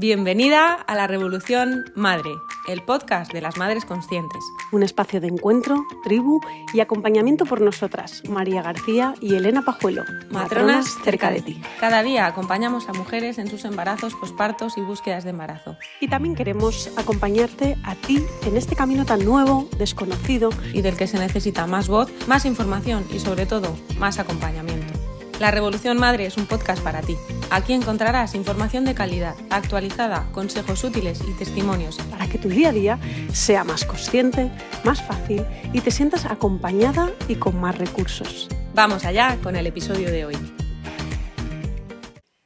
Bienvenida a La Revolución Madre, el podcast de las madres conscientes. Un espacio de encuentro, tribu y acompañamiento por nosotras, María García y Elena Pajuelo, Matronas cerca de ti. Cada día acompañamos a mujeres en sus embarazos, pospartos y búsquedas de embarazo. Y también queremos acompañarte a ti en este camino tan nuevo, desconocido y del que se necesita más voz, más información y sobre todo más acompañamiento. La Revolución Madre es un podcast para ti. Aquí encontrarás información de calidad, actualizada, consejos útiles y testimonios para que tu día a día sea más consciente, más fácil y te sientas acompañada y con más recursos. Vamos allá con el episodio de hoy.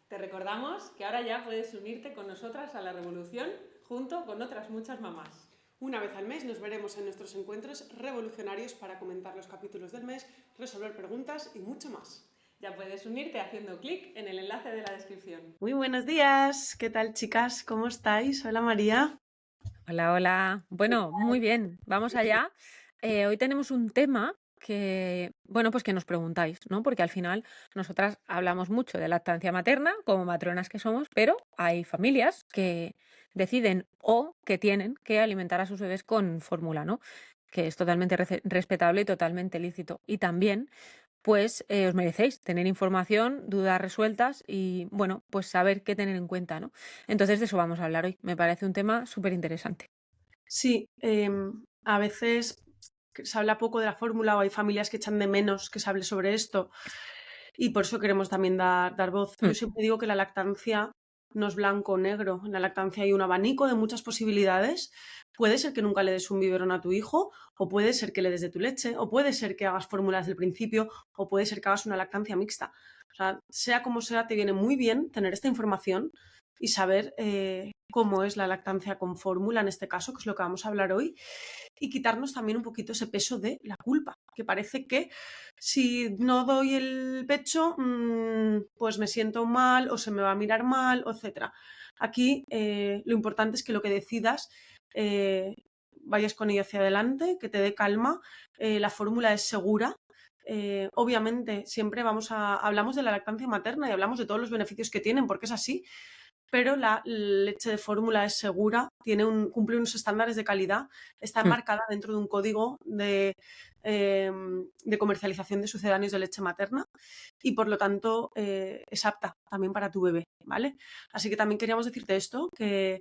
Te recordamos que ahora ya puedes unirte con nosotras a La Revolución junto con otras muchas mamás. Una vez al mes nos veremos en nuestros encuentros revolucionarios para comentar los capítulos del mes, resolver preguntas y mucho más. Ya puedes unirte haciendo clic en el enlace de la descripción. Muy buenos días, ¿qué tal chicas? ¿Cómo estáis? Hola María. Hola. Bueno, muy bien, vamos allá. Hoy tenemos un tema que, pues que nos preguntáis, ¿no? Porque al final nosotras hablamos mucho de lactancia materna, como matronas que somos, pero hay familias que deciden o que tienen que alimentar a sus bebés con fórmula, ¿no? Que es totalmente respetable y totalmente lícito. Y también pues os merecéis tener información, dudas resueltas y, pues saber qué tener en cuenta, ¿no? Entonces de eso vamos a hablar hoy. Me parece un tema súper interesante. Sí, a veces se habla poco de la fórmula o hay familias que echan de menos que se hable sobre esto y por eso queremos también dar voz. Yo siempre digo que la lactancia no es blanco o negro. En la lactancia hay un abanico de muchas posibilidades. Puede ser que nunca le des un biberón a tu hijo, o puede ser que le des de tu leche, o puede ser que hagas fórmulas del principio, o puede ser que hagas una lactancia mixta. O sea como sea, te viene muy bien tener esta información y saber cómo es la lactancia con fórmula en este caso, que es lo que vamos a hablar hoy, y quitarnos también un poquito ese peso de la culpa, que parece que si no doy el pecho, pues me siento mal o se me va a mirar mal, etc. Aquí lo importante es que lo que decidas vayas con ello hacia adelante, que te dé calma, la fórmula es segura. Obviamente siempre hablamos de la lactancia materna y hablamos de todos los beneficios que tienen, porque es así, pero la leche de fórmula es segura, cumple unos estándares de calidad, está enmarcada dentro de un código de comercialización de sucedáneos de leche materna y por lo tanto es apta también para tu bebé, ¿vale? Así que también queríamos decirte esto, que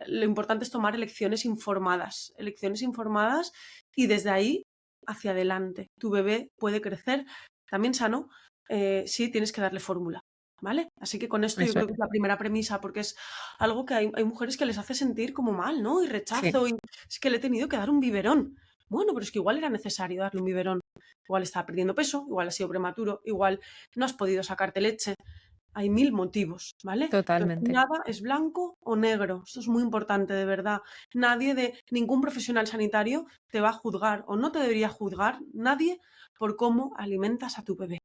lo importante es tomar elecciones informadas y desde ahí hacia adelante. Tu bebé puede crecer también sano si tienes que darle fórmula. ¿Vale? Así que con esto yo creo que es la primera premisa, porque es algo que hay mujeres que les hace sentir como mal, ¿no? Y rechazo, y es que le he tenido que dar un biberón. Bueno, pero es que igual era necesario darle un biberón. Igual estaba perdiendo peso, igual ha sido prematuro, igual no has podido sacarte leche. Hay 1000 motivos, ¿vale? Totalmente. Entonces, nada es blanco o negro. Esto es muy importante, de verdad. Ningún profesional sanitario te va a juzgar o no te debería juzgar nadie por cómo alimentas a tu bebé.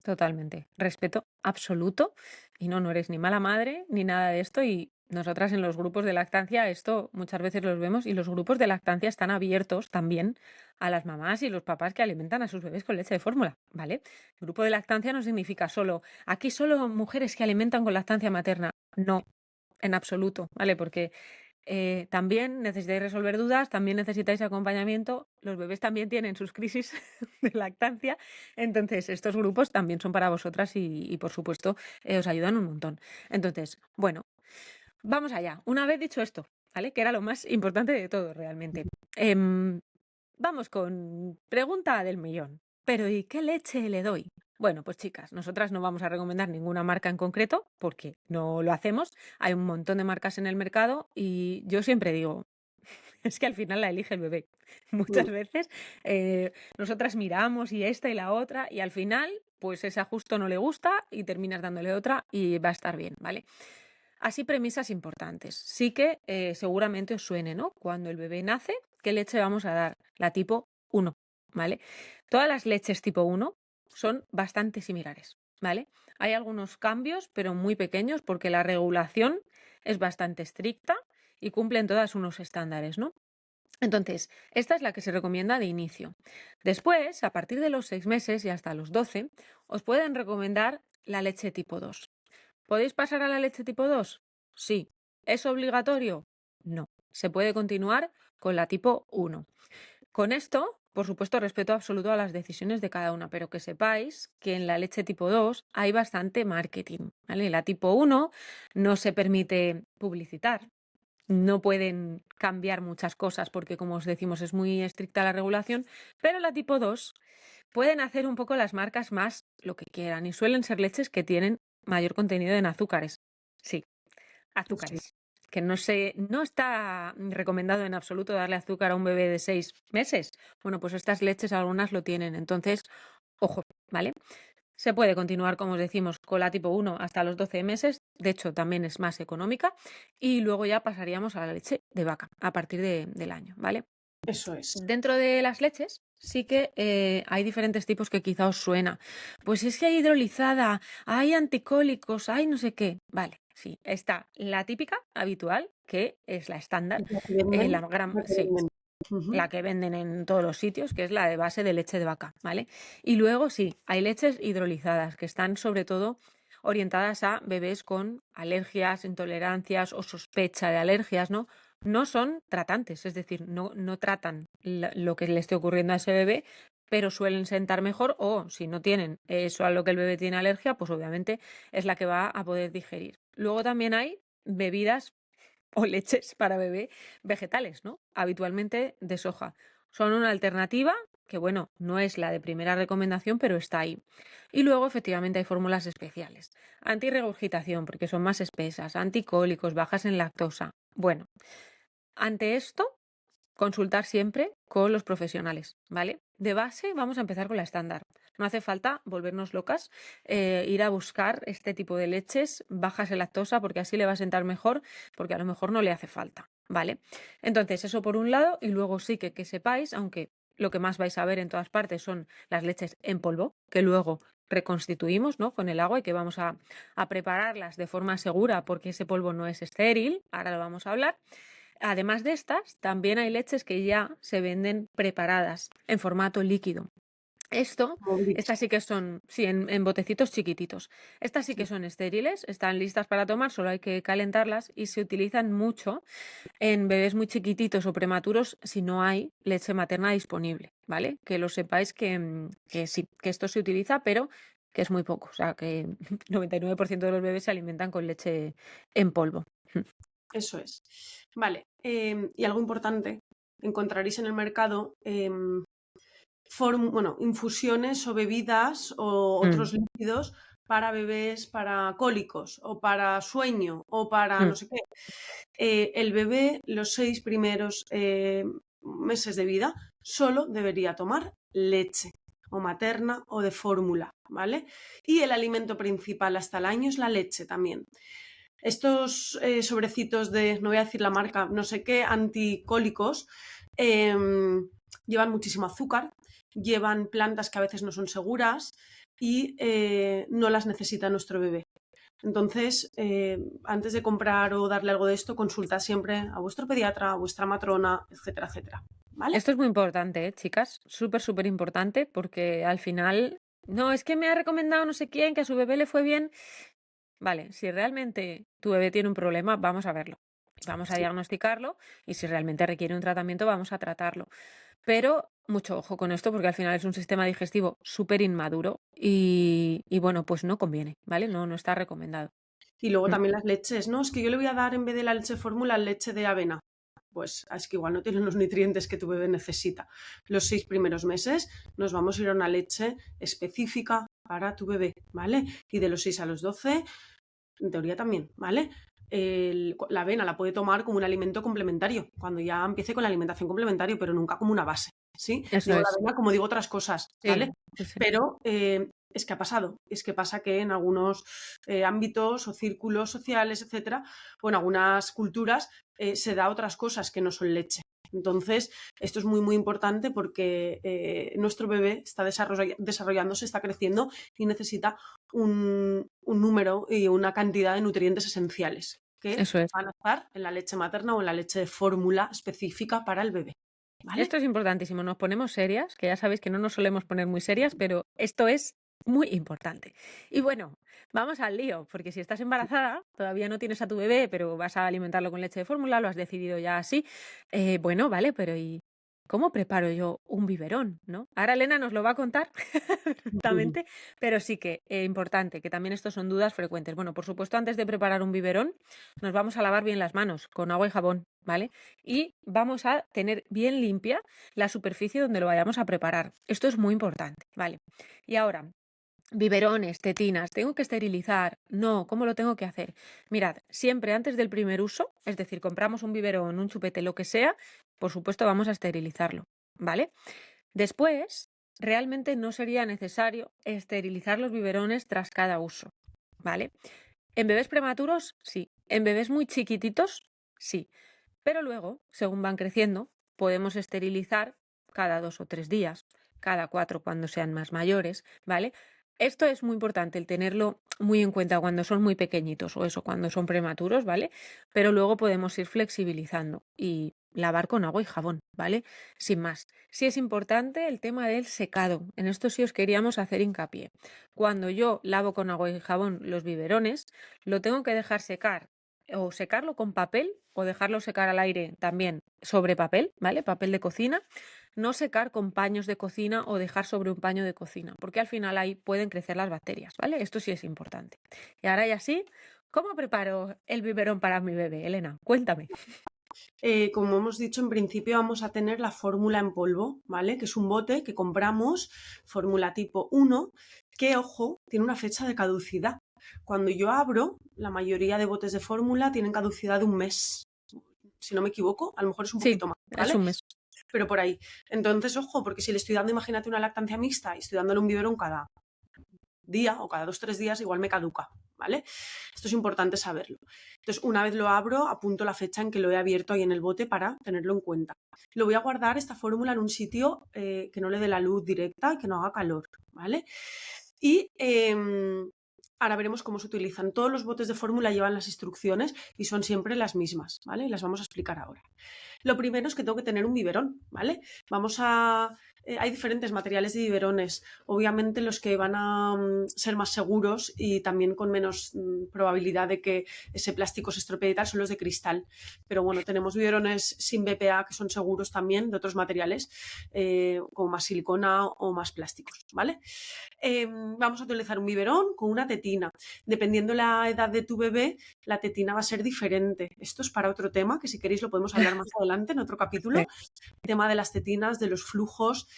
Totalmente. Respeto absoluto. Y no eres ni mala madre ni nada de esto. Y nosotras en los grupos de lactancia, esto muchas veces los vemos, y los grupos de lactancia están abiertos también a las mamás y los papás que alimentan a sus bebés con leche de fórmula, ¿vale? El grupo de lactancia no significa aquí solo mujeres que alimentan con lactancia materna. No, en absoluto, ¿vale? Porque también necesitáis resolver dudas, también necesitáis acompañamiento, los bebés también tienen sus crisis de lactancia, entonces estos grupos también son para vosotras y por supuesto os ayudan un montón. Entonces, vamos allá. Una vez dicho esto, ¿vale? Que era lo más importante de todo realmente. Vamos con pregunta del millón. ¿Pero y qué leche le doy? Bueno, pues chicas, nosotras no vamos a recomendar ninguna marca en concreto porque no lo hacemos. Hay un montón de marcas en el mercado y yo siempre digo, es que al final la elige el bebé. Muchas veces nosotras miramos y esta y la otra y al final pues esa justo no le gusta y terminas dándole otra y va a estar bien, ¿vale? Así premisas importantes. Sí que seguramente os suene, ¿no? Cuando el bebé nace, ¿qué leche vamos a dar? La tipo 1, ¿vale? Todas las leches tipo 1 son bastante similares, ¿vale? Hay algunos cambios, pero muy pequeños, porque la regulación es bastante estricta y cumplen todas unos estándares, ¿no? Entonces, esta es la que se recomienda de inicio. Después, a partir de los 6 meses y hasta los 12, os pueden recomendar la leche tipo 2. ¿Podéis pasar a la leche tipo 2? Sí. ¿Es obligatorio? No. Se puede continuar con la tipo 1. Con esto, por supuesto, respeto absoluto a las decisiones de cada una, pero que sepáis que en la leche tipo 2 hay bastante marketing, ¿vale? En la tipo 1 no se permite publicitar, no pueden cambiar muchas cosas porque, como os decimos, es muy estricta la regulación, pero la tipo 2 pueden hacer un poco las marcas más lo que quieran y suelen ser leches que tienen mayor contenido en azúcares. Sí, Sí, azúcares. Que no está recomendado en absoluto darle azúcar a un bebé de 6 meses. Bueno, pues estas leches algunas lo tienen. Entonces, ojo, ¿vale? Se puede continuar, como os decimos, con la tipo 1 hasta los 12 meses. De hecho, también es más económica. Y luego ya pasaríamos a la leche de vaca a partir del año, ¿vale? eso es. Dentro de las leches sí que hay diferentes tipos que quizá os suena. Pues es que hay hidrolizada, hay anticólicos, hay no sé qué. Vale, sí, está la típica, habitual, que es la estándar, Es la que venden, sí, Ujú. la que venden en todos los sitios, que es la de base de leche de vaca, ¿vale? Y luego sí, hay leches hidrolizadas, que están sobre todo orientadas a bebés con alergias, intolerancias o sospecha de alergias, ¿no? No son tratantes, es decir, no tratan lo que le esté ocurriendo a ese bebé, pero suelen sentar mejor o si no tienen eso a lo que el bebé tiene alergia, pues obviamente es la que va a poder digerir. Luego también hay bebidas o leches para bebé vegetales, ¿no? Habitualmente de soja. Son una alternativa que, bueno, no es la de primera recomendación, pero está ahí. Y luego, efectivamente, hay fórmulas especiales. Antirregurgitación, porque son más espesas, anticólicos, bajas en lactosa. Bueno, ante esto, consultar siempre con los profesionales, ¿vale? De base vamos a empezar con la estándar. No hace falta volvernos locas, ir a buscar este tipo de leches bajas en lactosa porque así le va a sentar mejor, porque a lo mejor no le hace falta, ¿vale? Entonces, eso por un lado, y luego sí que sepáis, aunque lo que más vais a ver en todas partes son las leches en polvo, que luego reconstituimos, ¿no? Con el agua y que vamos a prepararlas de forma segura porque ese polvo no es estéril, ahora lo vamos a hablar. Además de estas, también hay leches que ya se venden preparadas en formato líquido. Como bleach. Estas sí que son, sí, en botecitos chiquititos. Estas sí que Sí, son estériles, están listas para tomar, solo hay que calentarlas y se utilizan mucho en bebés muy chiquititos o prematuros si no hay leche materna disponible, ¿vale? Que lo sepáis que sí, que esto se utiliza, pero que es muy poco. O sea, que 99% de los bebés se alimentan con leche en polvo. eso es. Vale, y algo importante, encontraréis en el mercado bueno, infusiones o bebidas o Mm, otros líquidos para bebés, para cólicos o para sueño o para no mm. sé qué. El bebé los 6 primeros meses de vida solo debería tomar leche o materna o de fórmula, ¿vale? Y el alimento principal hasta el año es la leche también. Estos sobrecitos de, no voy a decir la marca, no sé qué, anticólicos, llevan muchísimo azúcar, llevan plantas que a veces no son seguras y no las necesita nuestro bebé. Entonces, antes de comprar o darle algo de esto, consulta siempre a vuestro pediatra, a vuestra matrona, etcétera, etcétera. ¿Vale? Esto es muy importante, chicas. Súper, súper importante porque al final, no, es que me ha recomendado no sé quién que a su bebé le fue bien. Vale, si realmente tu bebé tiene un problema, vamos a verlo. Vamos a Sí. diagnosticarlo y si realmente requiere un tratamiento, vamos a tratarlo. Pero mucho ojo con esto porque al final es un sistema digestivo súper inmaduro y bueno, pues no conviene, ¿vale? No está recomendado. Y luego Mm, también las leches, ¿no? Es que yo le voy a dar en vez de la leche fórmula leche de avena. Pues es que igual no tienen los nutrientes que tu bebé necesita. Los 6 primeros meses nos vamos a ir a una leche específica para tu bebé, ¿vale? Y de los 6 a los 12, en teoría también, ¿vale? La avena la puede tomar como un alimento complementario, cuando ya empiece con la alimentación complementaria, pero nunca como una base, ¿sí? eso Digo la es. avena como digo otras cosas, ¿vale? Sí, sí, sí. Pero es que ha pasado, es que pasa que en algunos ámbitos o círculos sociales, etcétera, o en algunas culturas se da otras cosas que no son leche. Entonces, esto es muy, muy importante porque nuestro bebé está desarrollándose, está creciendo y necesita un número y una cantidad de nutrientes esenciales que Eso es. van a estar en la leche materna o en la leche de fórmula específica para el bebé. ¿Vale? Esto es importantísimo. Nos ponemos serias, que ya sabéis que no nos solemos poner muy serias, pero esto es Muy importante. Y bueno, vamos al lío, porque si estás embarazada, todavía no tienes a tu bebé, pero vas a alimentarlo con leche de fórmula, lo has decidido ya así. Bueno, vale, pero ¿y cómo preparo yo un biberón, no? Ahora Elena nos lo va a contar perfectamente, pero sí que importante, que también estos son dudas frecuentes. Bueno, por supuesto, antes de preparar un biberón, nos vamos a lavar bien las manos con agua y jabón, ¿vale? Y vamos a tener bien limpia la superficie donde lo vayamos a preparar. Esto es muy importante, ¿vale? Y ahora, biberones, tetinas, ¿tengo que esterilizar? No, ¿cómo lo tengo que hacer? Mirad, siempre antes del primer uso, es decir, compramos un biberón, un chupete, lo que sea, por supuesto vamos a esterilizarlo, ¿vale? Después, realmente no sería necesario esterilizar los biberones tras cada uso, ¿vale? En bebés prematuros, sí. En bebés muy chiquititos, sí. Pero luego, según van creciendo, podemos esterilizar cada 2 o 3 días, cada 4 cuando sean más mayores, ¿vale? Esto es muy importante, el tenerlo muy en cuenta cuando son muy pequeñitos o eso, cuando son prematuros, ¿vale? Pero luego podemos ir flexibilizando y lavar con agua y jabón, ¿vale? Sin más. Sí es importante el tema del secado. En esto sí os queríamos hacer hincapié. Cuando yo lavo con agua y jabón los biberones, lo tengo que dejar secar o secarlo con papel o dejarlo secar al aire también sobre papel, ¿vale? Papel de cocina. No secar con paños de cocina o dejar sobre un paño de cocina, porque al final ahí pueden crecer las bacterias, ¿vale? Esto sí es importante. Y ahora ya sí, ¿cómo preparo el biberón para mi bebé? Elena, cuéntame. Como hemos dicho, en principio vamos a tener la fórmula en polvo, ¿vale? Que es un bote que compramos, fórmula tipo 1, que, ojo, tiene una fecha de caducidad. Cuando yo abro, la mayoría de botes de fórmula tienen caducidad de un mes. Si no me equivoco, a lo mejor es un Sí, poquito más, es ¿vale? un mes. Pero por ahí. Entonces, ojo, porque si le estoy dando, imagínate una lactancia mixta y estoy dándole un biberón cada día o cada 2 o 3 días, igual me caduca, ¿vale? Esto es importante saberlo. Entonces, una vez lo abro, apunto la fecha en que lo he abierto ahí en el bote para tenerlo en cuenta. Lo voy a guardar esta fórmula en un sitio que no le dé la luz directa y que no haga calor, ¿vale? Y ahora veremos cómo se utilizan. Todos los botes de fórmula llevan las instrucciones y son siempre las mismas, ¿vale? Y las vamos a explicar ahora. Lo primero es que tengo que tener un biberón, ¿vale? Vamos a... hay diferentes materiales de biberones. Obviamente los que van a ser más seguros y también con menos probabilidad de que ese plástico se estropee y tal son los de cristal. Pero bueno, tenemos biberones sin BPA que son seguros también de otros materiales, como más silicona o más plásticos, ¿vale? Vamos a utilizar un biberón con una tetina. Dependiendo la edad de tu bebé, la tetina va a ser diferente. Esto es para otro tema, que si queréis lo podemos hablar más adelante en otro capítulo. El tema de las tetinas, de los flujos,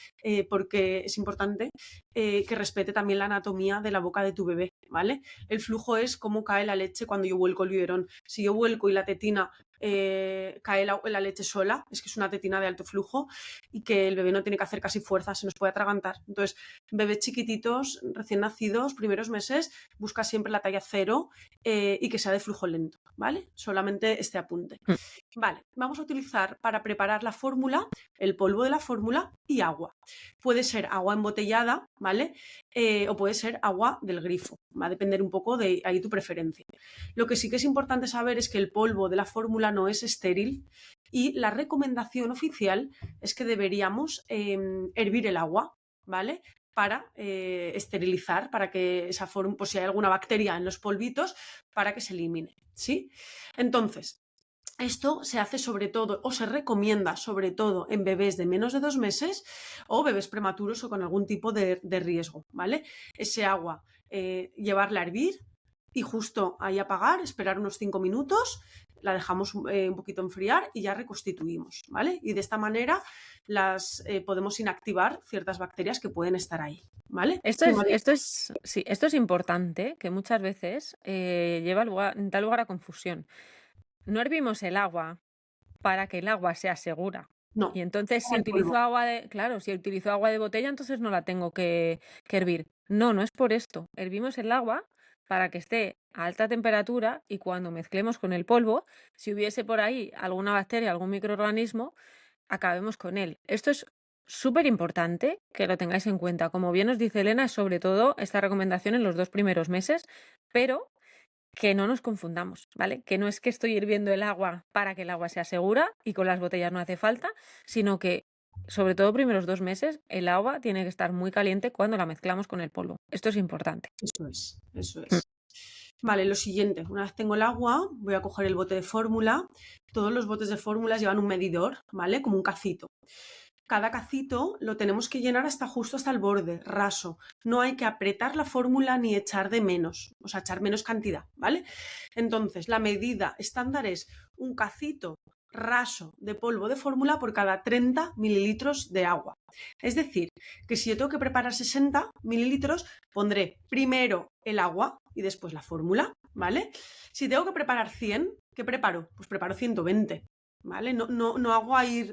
porque es importante que respete también la anatomía de la boca de tu bebé, ¿vale? El flujo es cómo cae la leche cuando yo vuelco el biberón. Si yo vuelco y la tetina cae la leche sola, es que es una tetina de alto flujo y que el bebé no tiene que hacer casi fuerza, se nos puede atragantar. Entonces, bebés chiquititos, recién nacidos, primeros meses, busca siempre la talla 0 y que sea de flujo lento, ¿vale? Solamente este apunte. Vale, vamos a utilizar para preparar la fórmula el polvo de la fórmula y agua. Puede ser agua embotellada, ¿vale? O puede ser agua del grifo. Va a depender un poco de ahí tu preferencia. Lo que sí que es importante saber es que el polvo de la fórmula no es estéril y la recomendación oficial es que deberíamos hervir el agua, ¿vale? Para esterilizar, para que esa fórmula, pues si hay alguna bacteria en los polvitos, para que se elimine, ¿sí? Entonces, esto se hace sobre todo, o se recomienda sobre todo en bebés de menos de 2 meses o bebés prematuros o con algún tipo de riesgo, ¿vale? Ese agua, llevarla a hervir y justo ahí apagar, esperar unos 5 minutos, la dejamos un poquito enfriar y ya reconstituimos, ¿vale? Y de esta manera podemos inactivar ciertas bacterias que pueden estar ahí, ¿vale? Sí, María. Sí, esto es importante, que muchas veces da lugar a confusión. No hervimos el agua para que el agua sea segura. No, Y entonces, si el utilizo polvo. agua de, claro, si utilizo agua de botella, entonces no la tengo que hervir. No, no es por esto. Hervimos el agua para que esté a alta temperatura y cuando mezclemos con el polvo, si hubiese por ahí alguna bacteria, algún microorganismo, acabemos con él. Esto es súper importante que lo tengáis en cuenta. Como bien os dice Elena, es sobre todo esta recomendación en los 2 primeros meses, pero que no nos confundamos, ¿vale? Que no es que estoy hirviendo el agua para que el agua sea segura y con las botellas no hace falta, sino que sobre todo primeros 2 meses, el agua tiene que estar muy caliente cuando la mezclamos con el polvo. Esto es importante. Eso es, eso Mm. es. Vale, lo siguiente, una vez tengo el agua, voy a coger el bote de fórmula. Todos los botes de fórmulas llevan un medidor, ¿vale? Como un cacito. Cada cacito lo tenemos que llenar hasta justo hasta el borde, raso. No hay que apretar la fórmula ni echar de menos, o sea, echar menos cantidad, ¿vale? Entonces, la medida estándar es un cacito raso de polvo de fórmula por cada 30 mililitros de agua. Es decir, que si yo tengo que preparar 60 mililitros, pondré primero el agua y después la fórmula, ¿vale? Si tengo que preparar 100, ¿qué preparo? Pues preparo 120. ¿Vale? No hago ahí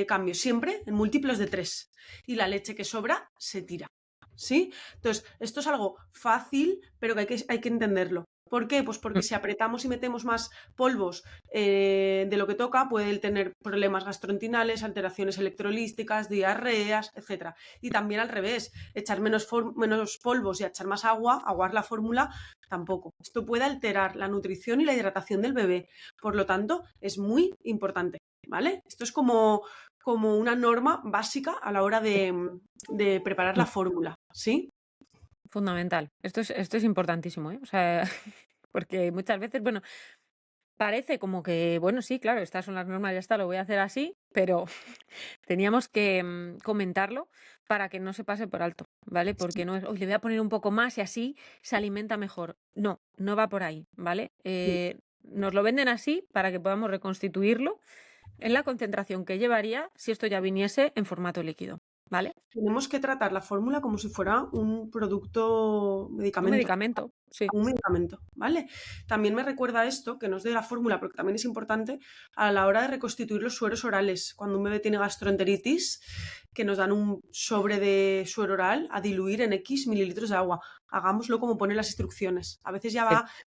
cambios, siempre en múltiplos de 3. Y la leche que sobra se tira. ¿Sí? Entonces, esto es algo fácil, pero que hay que entenderlo. ¿Por qué? Pues porque si apretamos y metemos más polvos de lo que toca, puede tener problemas gastrointestinales, alteraciones electrolíticas, diarreas, etc. Y también al revés, echar menos polvos y echar más agua, aguar la fórmula, tampoco. Esto puede alterar la nutrición y la hidratación del bebé. Por lo tanto, es muy importante, ¿vale? Esto es como una norma básica a la hora de preparar la fórmula, ¿sí? Fundamental. Esto es importantísimo, ¿eh? O sea, porque muchas veces, bueno, parece como que, bueno, sí, claro, estas son las normas, ya está, lo voy a hacer así, pero teníamos que comentarlo para que no se pase por alto, ¿vale? Porque no es, hoy le voy a poner un poco más y así se alimenta mejor. No, no va por ahí, ¿vale? Nos lo venden así para que podamos reconstituirlo en la concentración que llevaría si esto ya viniese en formato líquido, ¿vale? Tenemos que tratar la fórmula como si fuera un producto Un medicamento. medicamento, sí. Un medicamento, ¿vale? También me recuerda esto, que no es de la fórmula, pero que también es importante a la hora de reconstituir los sueros orales. Cuando un bebé tiene gastroenteritis, que nos dan un sobre de suero oral a diluir en X mililitros de agua. Hagámoslo como ponen las instrucciones. A veces Sí.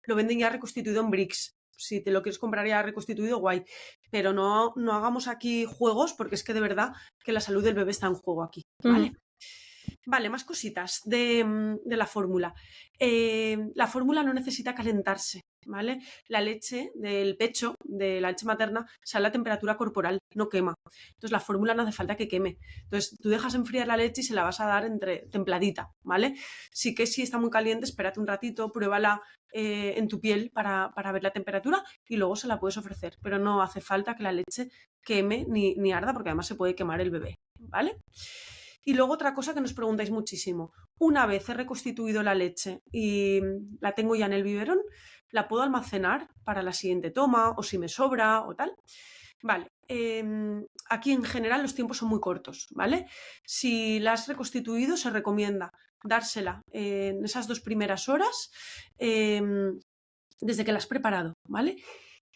lo venden ya reconstituido en bricks. Si te lo quieres comprar ya reconstituido, guay. Pero no hagamos aquí juegos, porque es que de verdad que la salud del bebé está en juego aquí, ¿vale? Ujú. Vale, más cositas de la fórmula. La fórmula no necesita calentarse, ¿vale? La leche del pecho, de la leche materna, sale a temperatura corporal, no quema. Entonces la fórmula no hace falta que queme. Entonces tú dejas enfriar la leche y se la vas a dar entre templadita, ¿vale? Sí que si está muy caliente, espérate un ratito, pruébala en tu piel para ver la temperatura y luego se la puedes ofrecer. Pero no hace falta que la leche queme ni arda porque además se puede quemar el bebé, ¿vale? Y luego otra cosa que nos preguntáis muchísimo. Una vez he reconstituido la leche y la tengo ya en el biberón, ¿la puedo almacenar para la siguiente toma o si me sobra o tal? Vale, aquí en general los tiempos son muy cortos, ¿vale? Si la has reconstituido, se recomienda dársela en esas 2 primeras horas desde que la has preparado, ¿vale?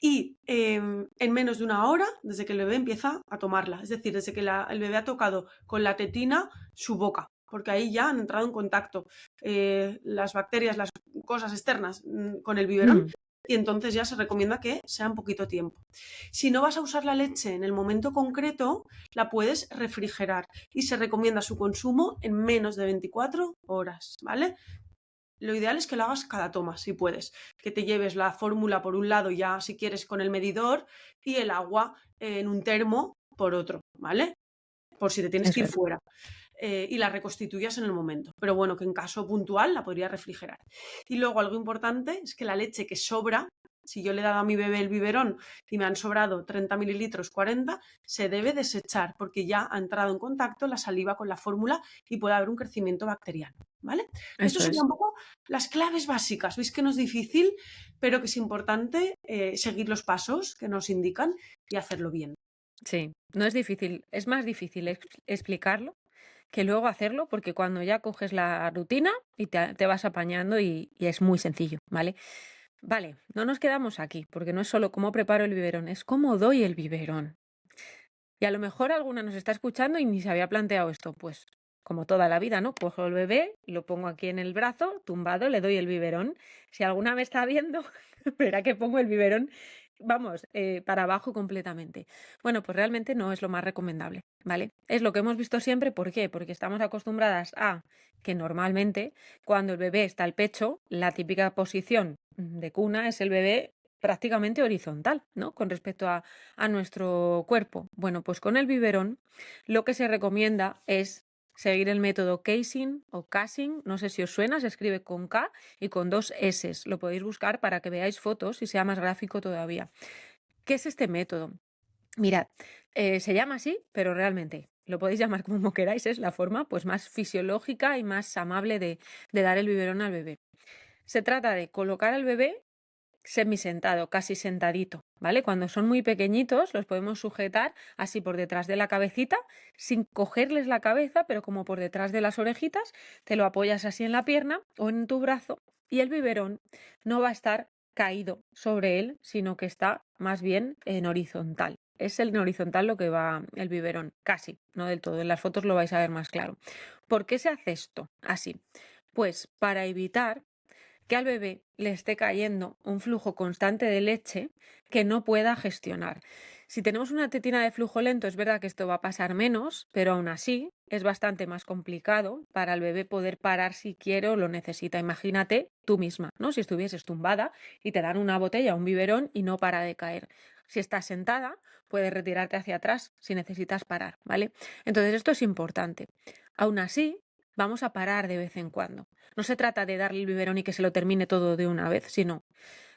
Y en menos de una hora, desde que el bebé empieza a tomarla, es decir, desde que el bebé ha tocado con la tetina su boca, porque ahí ya han entrado en contacto las bacterias, las cosas externas con el biberón, Mm. y entonces ya se recomienda que sea un poquito tiempo. Si no vas a usar la leche en el momento concreto, la puedes refrigerar y se recomienda su consumo en menos de 24 horas, ¿vale? Lo ideal es que lo hagas cada toma, si puedes. Que te lleves la fórmula por un lado ya, si quieres, con el medidor y el agua en un termo por otro, ¿vale? Por si te tienes que Eso ir es. fuera. Y la reconstituyas en el momento. Pero bueno, que en caso puntual la podría refrigerar. Y luego algo importante es que la leche que sobra, si yo le he dado a mi bebé el biberón y me han sobrado 30 mililitros, 40, se debe desechar porque ya ha entrado en contacto la saliva con la fórmula y puede haber un crecimiento bacteriano, ¿vale? Esto Eso sería es. un poco las claves básicas. Veis que no es difícil, pero que es importante seguir los pasos que nos indican y hacerlo bien. Sí, no es difícil. Es más difícil explicarlo que luego hacerlo, porque cuando ya coges la rutina y te vas apañando y es muy sencillo, ¿vale? Vale, no nos quedamos aquí, porque no es solo cómo preparo el biberón, es cómo doy el biberón. Y a lo mejor alguna nos está escuchando y ni se había planteado esto, pues como toda la vida, ¿no? Cojo el bebé, lo pongo aquí en el brazo, tumbado, le doy el biberón. Si alguna me está viendo, verá que pongo el biberón, vamos, para abajo completamente. Bueno, pues realmente no es lo más recomendable, ¿vale? Es lo que hemos visto siempre, ¿por qué? Porque estamos acostumbradas a que normalmente cuando el bebé está al pecho, la típica posición de cuna es el bebé prácticamente horizontal, ¿no? Con respecto a nuestro cuerpo. Bueno, pues con el biberón lo que se recomienda es seguir el método casing o casing, no sé si os suena, se escribe con K y con 2 S. Lo podéis buscar para que veáis fotos y sea más gráfico todavía. ¿Qué es este método? Mirad, se llama así, pero realmente lo podéis llamar como queráis, es la forma pues más fisiológica y más amable de dar el biberón al bebé. Se trata de colocar al bebé semisentado, casi sentadito, ¿vale? Cuando son muy pequeñitos los podemos sujetar así por detrás de la cabecita, sin cogerles la cabeza, pero como por detrás de las orejitas, te lo apoyas así en la pierna o en tu brazo y el biberón no va a estar caído sobre él, sino que está más bien en horizontal. Es en horizontal lo que va el biberón, casi, no del todo. En las fotos lo vais a ver más claro. ¿Por qué se hace esto así? Pues para evitar que al bebé le esté cayendo un flujo constante de leche que no pueda gestionar. Si tenemos una tetina de flujo lento, es verdad que esto va a pasar menos, pero aún así es bastante más complicado para el bebé poder parar si quiere o lo necesita. Imagínate tú misma, ¿no? Si estuvieses tumbada y te dan una botella, un biberón y no para de caer. Si estás sentada, puedes retirarte hacia atrás si necesitas parar, ¿vale? Entonces esto es importante. Aún así, vamos a parar de vez en cuando. No se trata de darle el biberón y que se lo termine todo de una vez, sino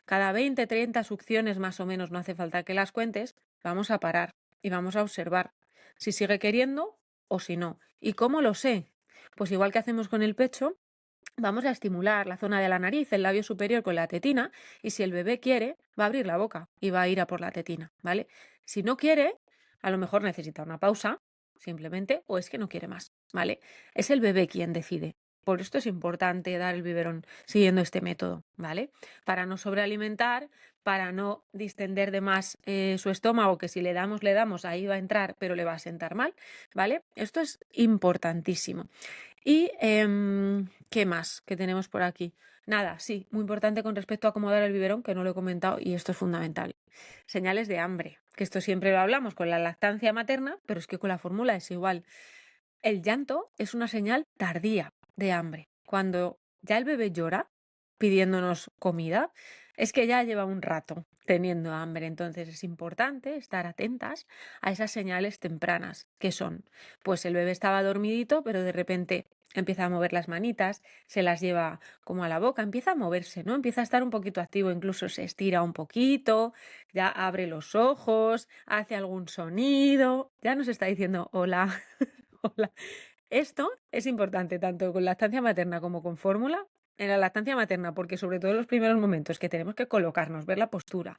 cada 20, 30 succiones más o menos, no hace falta que las cuentes, vamos a parar y vamos a observar si sigue queriendo o si no. ¿Y cómo lo sé? Pues igual que hacemos con el pecho, vamos a estimular la zona de la nariz, el labio superior con la tetina y si el bebé quiere, va a abrir la boca y va a ir a por la tetina, ¿vale? Si no quiere, a lo mejor necesita una pausa, simplemente, o es que no quiere más, ¿vale? Es el bebé quien decide. Por esto es importante dar el biberón siguiendo este método, ¿vale? Para no sobrealimentar, para no distender de más su estómago, que si le damos, ahí va a entrar, pero le va a sentar mal, ¿vale? Esto es importantísimo. Y, ¿qué más que tenemos por aquí? Nada, sí, muy importante con respecto a acomodar el biberón, que no lo he comentado y esto es fundamental. Señales de hambre, que esto siempre lo hablamos con la lactancia materna, pero es que con la fórmula es igual. El llanto es una señal tardía de hambre. Cuando ya el bebé llora pidiéndonos comida, es que ya lleva un rato teniendo hambre. Entonces es importante estar atentas a esas señales tempranas, que son, pues el bebé estaba dormidito, pero de repente empieza a mover las manitas, se las lleva como a la boca, empieza a moverse, ¿no? Empieza a estar un poquito activo, incluso se estira un poquito, ya abre los ojos, hace algún sonido, ya nos está diciendo hola. Hola. Esto es importante tanto con lactancia materna como con fórmula. En la lactancia materna, porque sobre todo en los primeros momentos que tenemos que colocarnos, ver la postura,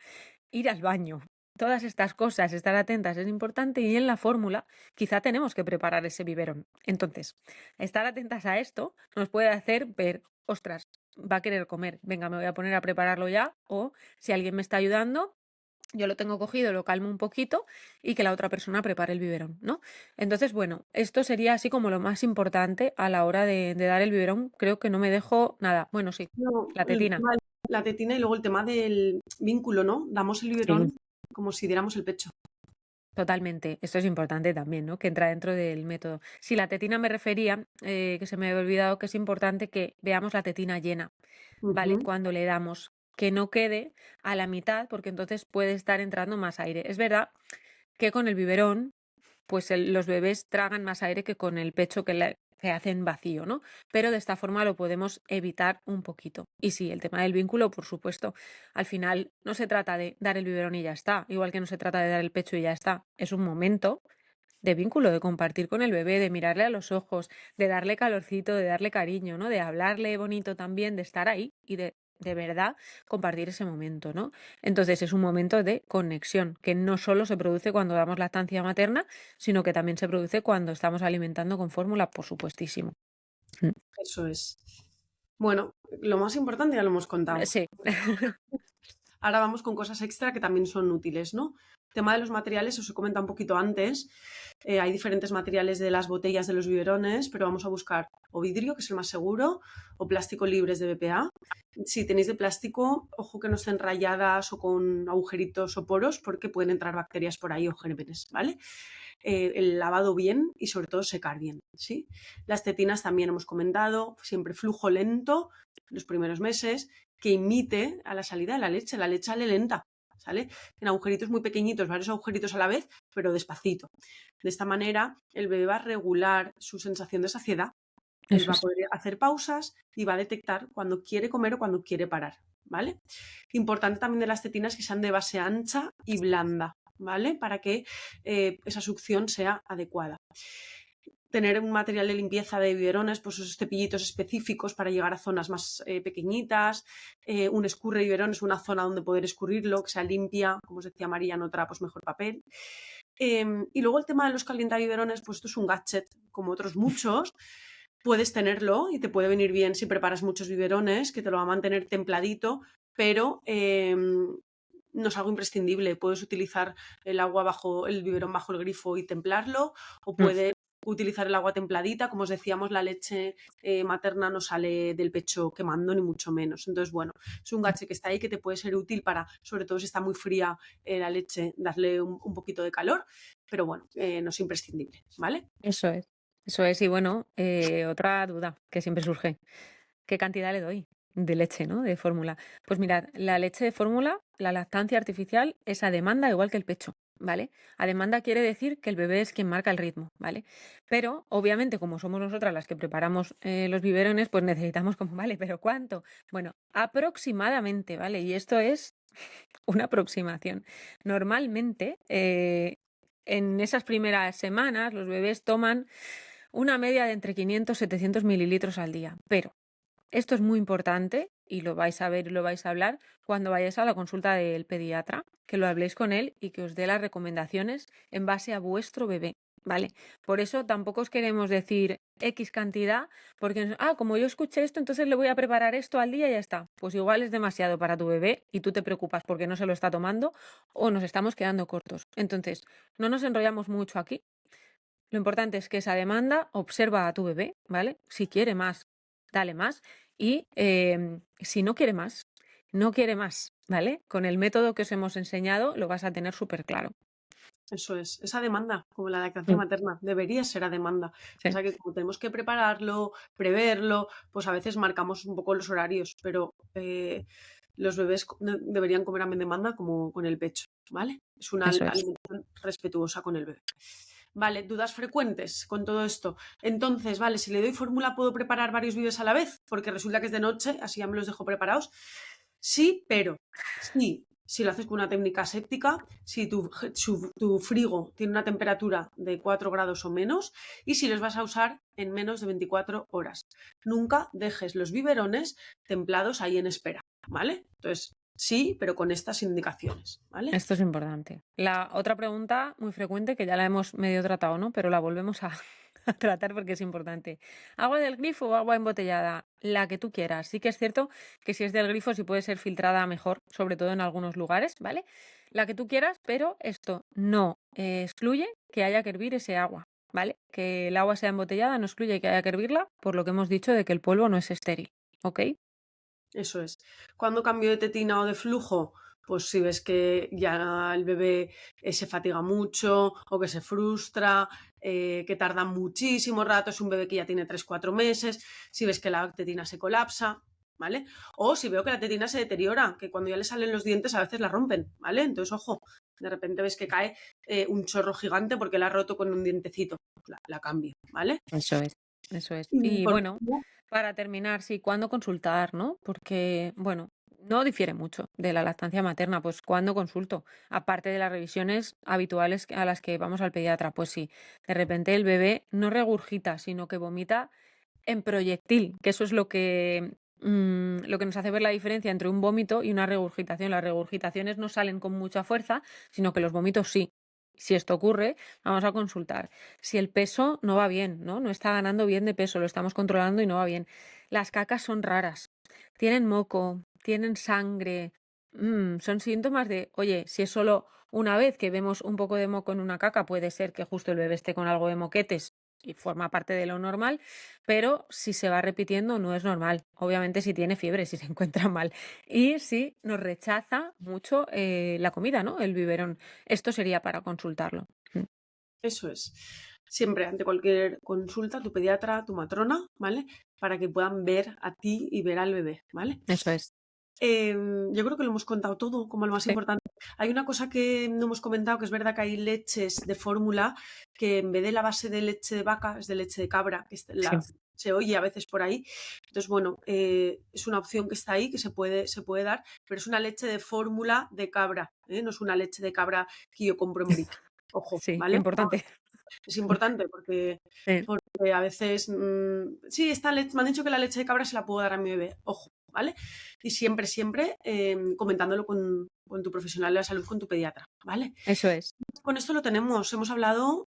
ir al baño, todas estas cosas, estar atentas es importante y en la fórmula quizá tenemos que preparar ese biberón. Entonces, estar atentas a esto nos puede hacer ver, ostras, va a querer comer, venga, me voy a poner a prepararlo ya o si alguien me está ayudando, yo lo tengo cogido, lo calmo un poquito y que la otra persona prepare el biberón, ¿no? Entonces, bueno, esto sería así como lo más importante a la hora de dar el biberón. Creo que no me dejo nada. Bueno, sí, No, la el tetina. tema de la tetina y luego el tema del vínculo, ¿no? Damos el Sí. biberón como si diéramos el pecho. Totalmente, esto es importante también, ¿no? Que entra dentro del método. Si la tetina me refería, que se me había olvidado que es importante que veamos la tetina llena, ¿vale? Ujú. Cuando le damos, que no quede a la mitad, porque entonces puede estar entrando más aire. Es verdad que con el biberón pues los bebés tragan más aire que con el pecho que hacen vacío, ¿no? Pero de esta forma lo podemos evitar un poquito. Y sí, el tema del vínculo, por supuesto, al final no se trata de dar el biberón y ya está, igual que no se trata de dar el pecho y ya está. Es un momento de vínculo, de compartir con el bebé, de mirarle a los ojos, de darle calorcito, de darle cariño, ¿no? De hablarle bonito también, de estar ahí y de verdad compartir ese momento, ¿no? Entonces es un momento de conexión que no solo se produce cuando damos lactancia materna, sino que también se produce cuando estamos alimentando con fórmula, por supuestísimo. Mm. Eso es. Bueno, lo más importante ya lo hemos contado. Sí. Ahora vamos con cosas extra que también son útiles, ¿no? Tema de los materiales, os he comentado un poquito antes. Hay diferentes materiales de las botellas de los biberones, pero vamos a buscar o vidrio, que es el más seguro, o plástico libres de BPA. Si tenéis de plástico, ojo que no estén rayadas o con agujeritos o poros, porque pueden entrar bacterias por ahí o gérmenes, ¿vale? El lavado bien y sobre todo secar bien, ¿sí? Las tetinas también hemos comentado, siempre flujo lento los primeros meses que imite a la salida de la leche. La leche sale lenta, ¿sale? En agujeritos muy pequeñitos, varios agujeritos a la vez, pero despacito. De esta manera, el bebé va a regular su sensación de saciedad. Él Eso va a es. poder hacer pausas y va a detectar cuando quiere comer o cuando quiere parar, ¿vale? Importante también de las tetinas que sean de base ancha y blanda, ¿vale? Para que esa succión sea adecuada. Tener un material de limpieza de biberones, pues esos cepillitos específicos para llegar a zonas más pequeñitas, un escurre de biberones, una zona donde poder escurrirlo, que sea limpia, como os decía María, no otra, pues mejor papel. Y luego el tema de los calientabiberones, pues esto es un gadget, como otros muchos. Puedes tenerlo y te puede venir bien si preparas muchos biberones, que te lo va a mantener templadito, pero no es algo imprescindible. Puedes utilizar el agua bajo el biberón bajo el grifo y templarlo, o Mm, puedes utilizar el agua templadita. Como os decíamos, la leche materna no sale del pecho quemando, ni mucho menos. Entonces, bueno, es un gadget que está ahí que te puede ser útil para, sobre todo si está muy fría la leche, darle un poquito de calor, pero bueno, no es imprescindible, ¿vale? Eso es. Eso es. Y bueno, otra duda que siempre surge. ¿Qué cantidad le doy de leche, no? De fórmula. Pues mirad, la leche de fórmula, la lactancia artificial, es a demanda igual que el pecho, ¿vale? A demanda quiere decir que el bebé es quien marca el ritmo, ¿vale? Pero, obviamente, como somos nosotras las que preparamos los biberones, pues necesitamos como, ¿vale? ¿Pero cuánto? Bueno, aproximadamente, ¿vale? Y esto es una aproximación. Normalmente, en esas primeras semanas, los bebés toman una media de entre 500 y 700 mililitros al día, pero esto es muy importante y lo vais a ver y lo vais a hablar cuando vayáis a la consulta del pediatra, que lo habléis con él y que os dé las recomendaciones en base a vuestro bebé, ¿vale? Por eso tampoco os queremos decir X cantidad, porque, como yo escuché esto, entonces le voy a preparar esto al día y ya está. Pues igual es demasiado para tu bebé y tú te preocupas porque no se lo está tomando o nos estamos quedando cortos. Entonces, no nos enrollamos mucho aquí. Lo importante es que esa demanda observa a tu bebé, ¿vale? Si quiere más, dale más. Y si no quiere más, no quiere más, ¿vale? Con el método que os hemos enseñado lo vas a tener súper claro. Eso es, esa demanda, como la lactancia Mm, materna, debería ser a demanda. sí, Pasa que como tenemos que prepararlo, preverlo, pues a veces marcamos un poco los horarios, pero los bebés deberían comer a demanda como con el pecho, ¿vale? Es una eso es. alimentación respetuosa con el bebé. Vale, dudas frecuentes con todo esto. Entonces, vale, si le doy fórmula, ¿puedo preparar varios vídeos a la vez? Porque resulta que es de noche, así ya me los dejo preparados. Sí, pero sí, si lo haces con una técnica séptica, si tu frigo tiene una temperatura de 4 grados o menos y si los vas a usar en menos de 24 horas. Nunca dejes los biberones templados ahí en espera, ¿vale? Entonces, sí, pero con estas indicaciones, ¿vale? Esto es importante. La otra pregunta muy frecuente, que ya la hemos medio tratado, ¿no? Pero la volvemos a, a tratar porque es importante. ¿Agua del grifo o agua embotellada? La que tú quieras. Sí que es cierto que si es del grifo sí puede ser filtrada mejor, sobre todo en algunos lugares, ¿vale? La que tú quieras, pero esto no excluye que haya que hervir ese agua, ¿vale? Que el agua sea embotellada no excluye que haya que hervirla, por lo que hemos dicho de que el polvo no es estéril, ¿ok? Eso es. Cuando cambio de tetina o de flujo, pues si ves que ya el bebé se fatiga mucho o que se frustra, que tarda muchísimo rato, es un bebé que ya tiene 3 4 meses, si ves que la tetina se colapsa, ¿vale? O si veo que la tetina se deteriora, que cuando ya le salen los dientes a veces la rompen, ¿vale? Entonces, ojo, de repente ves que cae un chorro gigante porque la ha roto con un dientecito, la cambio, ¿vale? Eso es, eso es. Y Y por bueno, último, para terminar, sí, ¿cuándo consultar, no? Porque, bueno, no difiere mucho de la lactancia materna, pues ¿cuándo consulto? Aparte de las revisiones habituales a las que vamos al pediatra, pues sí, de repente el bebé no regurgita, sino que vomita en proyectil, que eso es lo que nos hace ver la diferencia entre un vómito y una regurgitación. Las regurgitaciones no salen con mucha fuerza, sino que los vómitos sí. Si esto ocurre, vamos a consultar. Si el peso no va bien, ¿no? No está ganando bien de peso, lo estamos controlando y no va bien. Las cacas son raras. Tienen moco, tienen sangre. Son síntomas de, oye, si es solo una vez que vemos un poco de moco en una caca, puede ser que justo el bebé esté con algo de moquetes y forma parte de lo normal, pero si se va repitiendo no es normal. Obviamente si tiene fiebre, si se encuentra mal y si nos rechaza mucho la comida, ¿no? El biberón. Esto sería para consultarlo. eso es. Siempre, ante cualquier consulta, tu pediatra, tu matrona, ¿vale? Para que puedan ver a ti y ver al bebé, ¿vale? Eso es. Yo creo que lo hemos contado todo como lo más importante. Hay una cosa que no hemos comentado, que es verdad que hay leches de fórmula que en vez de la base de leche de vaca es de leche de cabra, que se oye a veces por ahí. Entonces, bueno, es una opción que está ahí, que se puede dar, pero es una leche de fórmula de cabra, no es una leche de cabra que yo compro en Brick. Ojo, Sí, ¿vale? importante. Es importante porque a veces, sí, me han dicho que la leche de cabra se la puedo dar a mi bebé, ojo, ¿vale? Y siempre, comentándolo con tu profesional de la salud, con tu pediatra, ¿vale? Eso es. Con esto lo tenemos, hemos hablado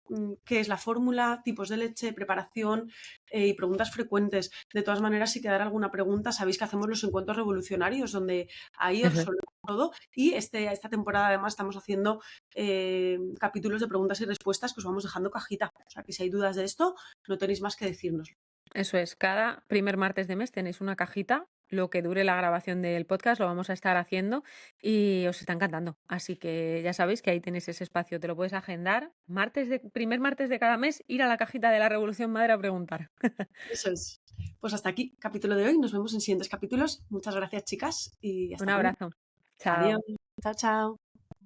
qué es la fórmula, tipos de leche, preparación y preguntas frecuentes. De todas maneras, si quedara alguna pregunta, sabéis que hacemos los encuentros revolucionarios, donde ahí os resolvemos todo. Y esta temporada además estamos haciendo capítulos de preguntas y respuestas que os vamos dejando cajita. O sea que si hay dudas de esto, no tenéis más que decirnos. Eso es, cada primer martes de mes tenéis una cajita, lo que dure la grabación del podcast lo vamos a estar haciendo y os está encantando. Así que ya sabéis que ahí tenéis ese espacio, te lo puedes agendar. Primer martes de cada mes, ir a la cajita de la Revolución Madre a preguntar. Eso es. Pues hasta aquí, capítulo de hoy. Nos vemos en siguientes capítulos. Muchas gracias, chicas. Y hasta Un abrazo. Chao. Adiós. Chao, chao.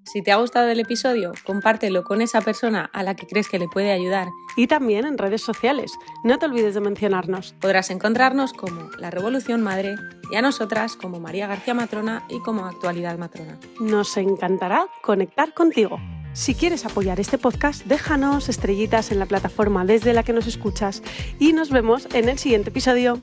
Si te ha gustado el episodio, compártelo con esa persona a la que crees que le puede ayudar. Y también en redes sociales. No te olvides de mencionarnos. Podrás encontrarnos como La Revolución Madre y a nosotras como María García Matrona y como Actualidad Matrona. Nos encantará conectar contigo. Si quieres apoyar este podcast, déjanos estrellitas en la plataforma desde la que nos escuchas y nos vemos en el siguiente episodio.